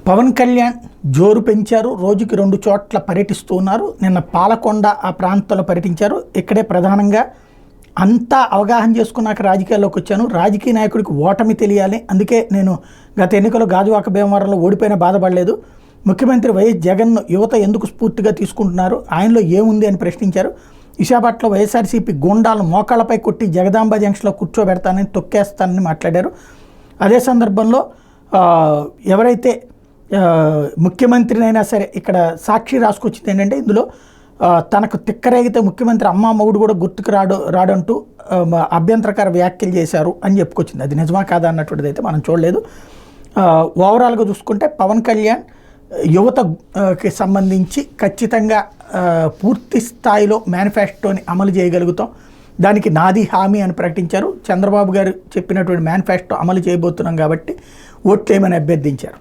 పవన్ కళ్యాణ్ జోరు పెంచారు. రోజుకి 2 చోట్ల పర్యటిస్తూ ఉన్నారు. నిన్న పాలకొండ ఆ ప్రాంతంలో పర్యటించారు. ఇక్కడే ప్రధానంగా అంతా అవగాహన చేసుకున్నాక రాజకీయాల్లోకి వచ్చాను. రాజకీయ నాయకుడికి ఓటమి తెలియాలి. అందుకే నేను గత ఎన్నికల్లో గాజువాక భీమవరంలో ఓడిపోయిన బాధపడలేదు. ముఖ్యమంత్రి వైఎస్ జగన్ను యువత ఎందుకు స్ఫూర్తిగా తీసుకుంటున్నారు, ఆయనలో ఏముంది అని ప్రశ్నించారు. విశాఖపట్నంలో వైఎస్ఆర్సీపీ గూండాలను మోకాళ్లపై కొట్టి జగదాంబ జంక్షన్లో కూర్చోబెడతానని తొక్కేస్తానని మాట్లాడారు. అదే సందర్భంలో ఎవరైతే ముఖ్యమంత్రినైనా సరే ఇక్కడ సాక్షి రాసుకొచ్చింది ఏంటంటే ఇందులో తనకు తిక్కరేగితే ముఖ్యమంత్రి అమ్మ మొగుడు కూడా గుర్తుకు రాడంటూ అభ్యంతరకర వ్యాఖ్యలు చేశారు అని చెప్పుకొచ్చింది. అది నిజమా కాదా అన్నటువంటిది అయితే మనం చూడలేదు. ఓవరాల్గా చూసుకుంటే పవన్ కళ్యాణ్ యువతకి సంబంధించి ఖచ్చితంగా పూర్తి స్థాయిలో మేనిఫెస్టోని అమలు చేయగలుగుతాం, దానికి నాది హామీ అని ప్రకటించారు. చంద్రబాబు గారు చెప్పినటువంటి మేనిఫెస్టో అమలు చేయబోతున్నాం కాబట్టి ఓట్లేమని అభ్యర్థించారు.